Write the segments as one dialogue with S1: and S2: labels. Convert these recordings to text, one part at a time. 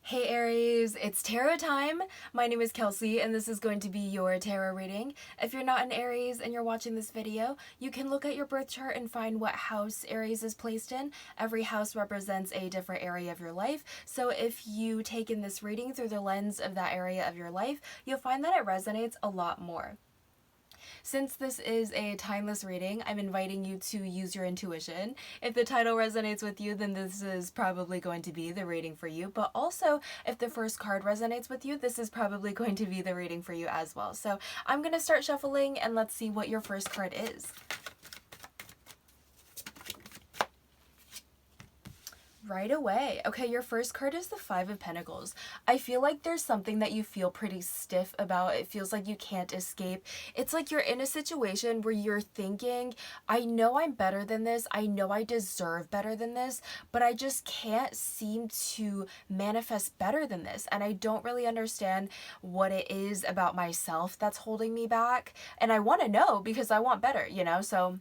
S1: Hey Aries, it's tarot time. My name is Kelsey and this is going to be your tarot reading. If you're not an Aries and you're watching this video, you can look at your birth chart and find what house Aries is placed in. Every house represents a different area of your life. So if you take in this reading through the lens of that area of your life, you'll find that it resonates a lot more. Since this is a timeless reading, I'm inviting you to use your intuition. If the title resonates with you, then this is probably going to be the reading for you. But also, if the first card resonates with you, this is probably going to be the reading for you as well. So I'm going to start shuffling and let's see what your first card is. Right away. Okay, your first card is the Five of Pentacles. I feel like there's something that you feel pretty stiff about. It feels like you can't escape. It's like you're in a situation where you're thinking, I know I'm better than this. I know I deserve better than this, but I just can't seem to manifest better than this. And I don't really understand what it is about myself that's holding me back. And I want to know because I want better, you know? So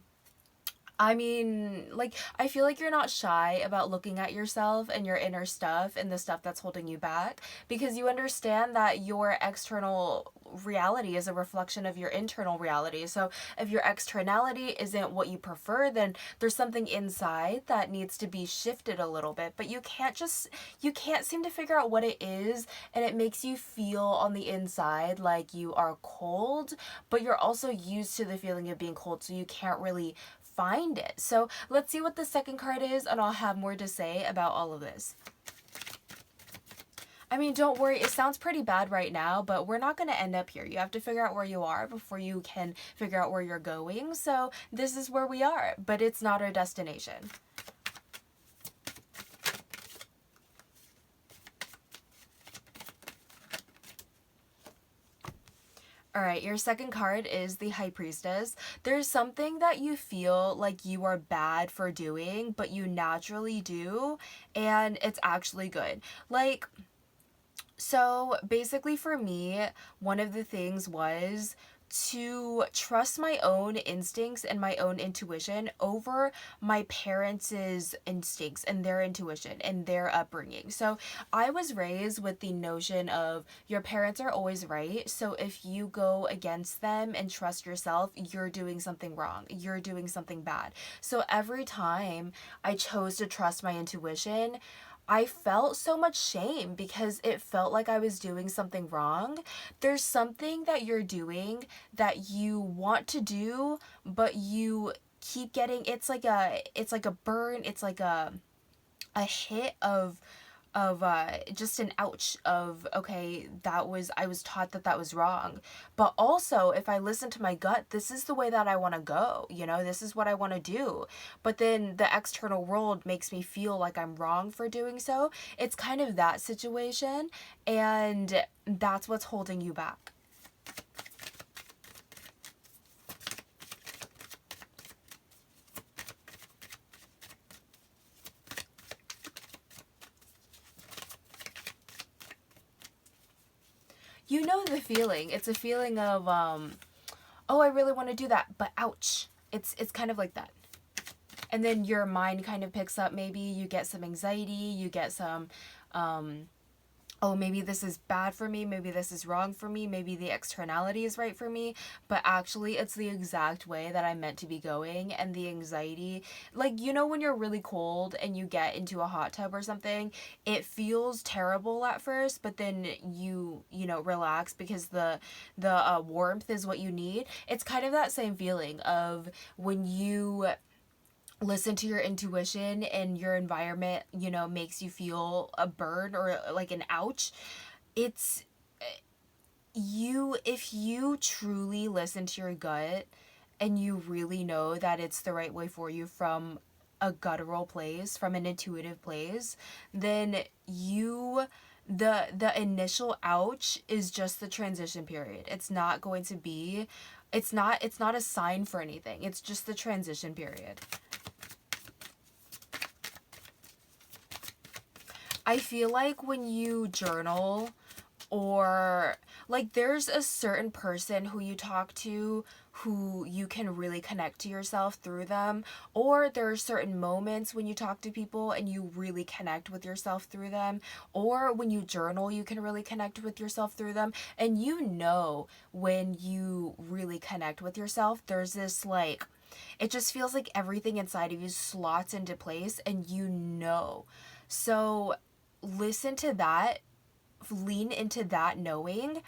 S1: I mean, like, I feel like you're not shy about looking at yourself and your inner stuff and the stuff that's holding you back because you understand that your external reality is a reflection of your internal reality. So if your externality isn't what you prefer, then there's something inside that needs to be shifted a little bit. But you can't seem to figure out what it is, and it makes you feel on the inside like you are cold, but you're also used to the feeling of being cold, so you can't really find it. So let's see what the second card is, and I'll have more to say about all of this. I mean, don't worry, it sounds pretty bad right now, but we're not going to end up here. You have to figure out where you are before you can figure out where you're going. So this is where we are, but it's not our destination. All right, your second card is the High Priestess. There's something that you feel like you are bad for doing, but you naturally do, and it's actually good. Like, so basically for me, one of the things was to trust my own instincts and my own intuition over my parents' instincts and their intuition and their upbringing. So I was raised with the notion of your parents are always right. So if you go against them and trust yourself, you're doing something wrong. You're doing something bad. So every time I chose to trust my intuition, I felt so much shame because it felt like I was doing something wrong. There's something that you're doing that you want to do, but you keep getting, it's like a burn, it's like a hit of just an ouch of, okay, I was taught that was wrong. But also, if I listen to my gut, this is the way that I want to go, you know, this is what I want to do. But then the external world makes me feel like I'm wrong for doing so. It's kind of that situation, and that's what's holding you back. You know the feeling. It's a feeling of oh, I really want to do that, but ouch. It's kind of like that. And then your mind kind of picks up, maybe you get some anxiety, you get some oh, maybe this is bad for me, maybe this is wrong for me, maybe the externality is right for me, but actually it's the exact way that I'm meant to be going. And the anxiety, like, you know, when you're really cold and you get into a hot tub or something, it feels terrible at first, but then you know, relax because the warmth is what you need. It's kind of that same feeling of when you listen to your intuition and your environment, you know, makes you feel a burn or like an ouch. It's if you truly listen to your gut and you really know that it's the right way for you from a guttural place, from an intuitive place, then the initial ouch is just the transition period. It's not going to be, it's not a sign for anything. It's just the transition period. I feel like when you journal Or like there's a certain person who you talk to who you can really connect to yourself through them, or there are certain moments when you talk to people and you really connect with yourself through them, or when you journal you can really connect with yourself through them. And you know, when you really connect with yourself, there's this like, it just feels like everything inside of you slots into place, and you know. So listen to that, lean into that knowing.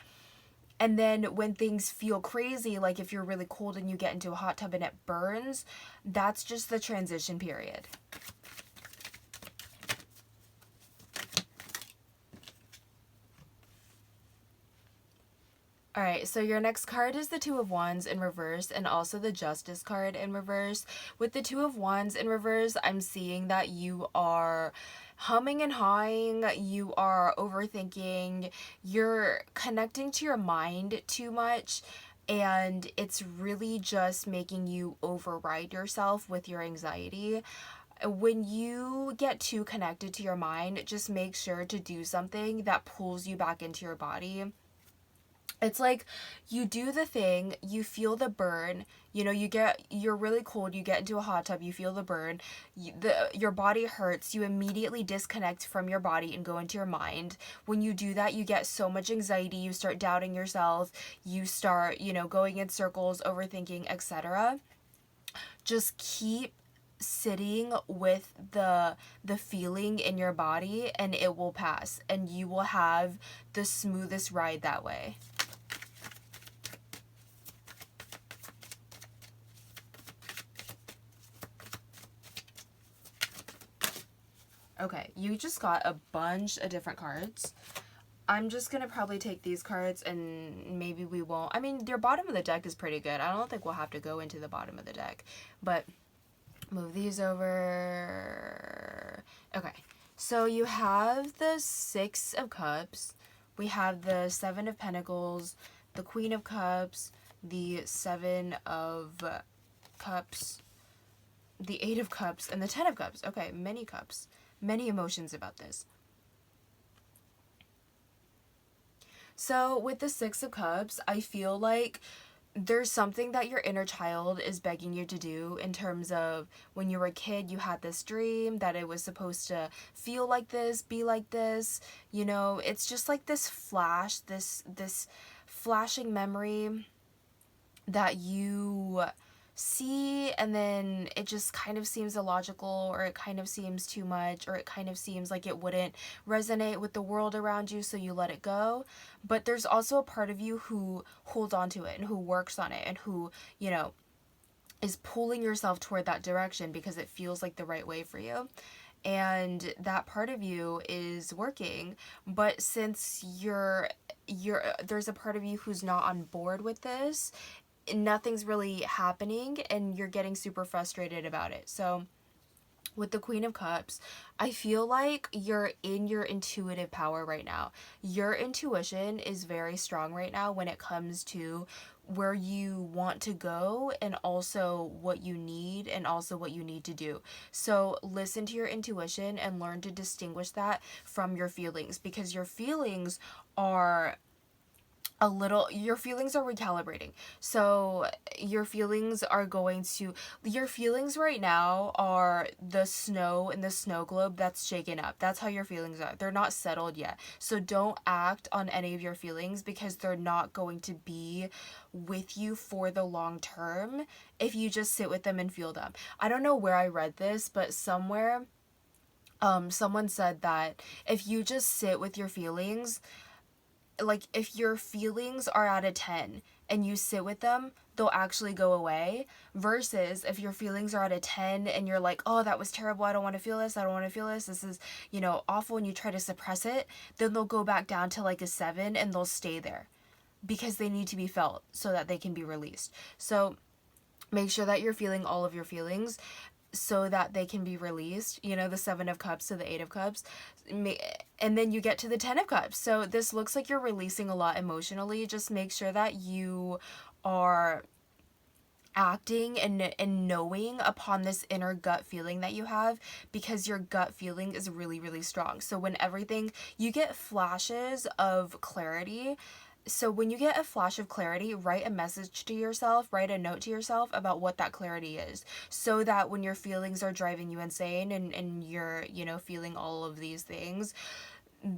S1: And then when things feel crazy, like if you're really cold and you get into a hot tub and it burns, that's just the transition period. All right, so your next card is the Two of Wands in reverse and also the Justice card in reverse. With the Two of Wands in reverse, I'm seeing that you are humming and hawing, you are overthinking, you're connecting to your mind too much, and it's really just making you override yourself with your anxiety. When you get too connected to your mind, just make sure to do something that pulls you back into your body. It's like you do the thing, you feel the burn, you know, you're really cold, you get into a hot tub, you feel the burn, your body hurts, you immediately disconnect from your body and go into your mind. When you do that, you get so much anxiety, you start doubting yourself, you start, you know, going in circles, overthinking, etc. Just keep sitting with the feeling in your body and it will pass, and you will have the smoothest ride that way. Okay, you just got a bunch of different cards. I'm just gonna probably take these cards and maybe we won't. I mean, your bottom of the deck is pretty good. I don't think we'll have to go into the bottom of the deck. But move these over. Okay, so you have the Six of Cups. We have the Seven of Pentacles, the Queen of Cups, the Seven of Cups, the Eight of Cups, and the Ten of Cups. Okay, many cups. Many emotions about this. So with the Six of Cups, I feel like there's something that your inner child is begging you to do, in terms of when you were a kid, you had this dream that it was supposed to feel like this, be like this. You know, it's just like this flash, this flashing memory that you see, and then it just kind of seems illogical, or it kind of seems too much, or it kind of seems like it wouldn't resonate with the world around you, so you let it go. But there's also a part of you who holds on to it and who works on it and who, you know, is pulling yourself toward that direction because it feels like the right way for you. And that part of you is working, but since you're there's a part of you who's not on board with this, nothing's really happening and you're getting super frustrated about it. So with the Queen of Cups, I feel like you're in your intuitive power right now. Your intuition is very strong right now when it comes to where you want to go, and also what you need, and also what you need to do. So listen to your intuition and learn to distinguish that from your feelings, because your feelings are your feelings are recalibrating. So your feelings right now are the snow in the snow globe that's shaken up. That's how your feelings are. They're not settled yet. So don't act on any of your feelings, because they're not going to be with you for the long term if you just sit with them and feel them. I don't know where I read this, but somewhere someone said that if you just sit with your feelings, like if your feelings are at a 10 and you sit with them, they'll actually go away, versus if your feelings are at a 10 and you're like, oh, that was terrible, I don't want to feel this, I don't want to feel this is, you know, awful, and you try to suppress it, then they'll go back down to like a 7 and they'll stay there because they need to be felt so that they can be released. So make sure that you're feeling all of your feelings so that they can be released. You know, the Seven of Cups to the Eight of Cups. And then you get to the Ten of Cups. So this looks like you're releasing a lot emotionally. Just make sure that you are acting and knowing upon this inner gut feeling that you have, because your gut feeling is really, really strong. So when everything, you get flashes of clarity. So when you get a flash of clarity, write a message to yourself, write a note to yourself about what that clarity is, so that when your feelings are driving you insane and you're, feeling all of these things,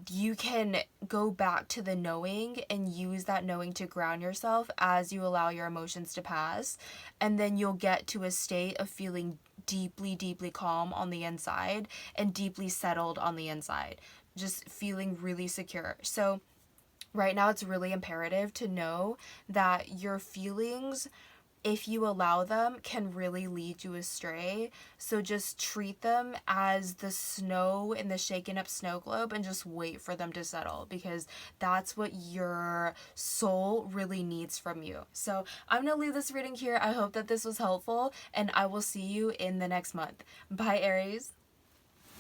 S1: you can go back to the knowing and use that knowing to ground yourself as you allow your emotions to pass. And then you'll get to a state of feeling deeply, deeply calm on the inside and deeply settled on the inside, just feeling really secure. So, right now, it's really imperative to know that your feelings, if you allow them, can really lead you astray. So just treat them as the snow in the shaken up snow globe and just wait for them to settle, because that's what your soul really needs from you. So I'm going to leave this reading here. I hope that this was helpful, and I will see you in the next month. Bye, Aries.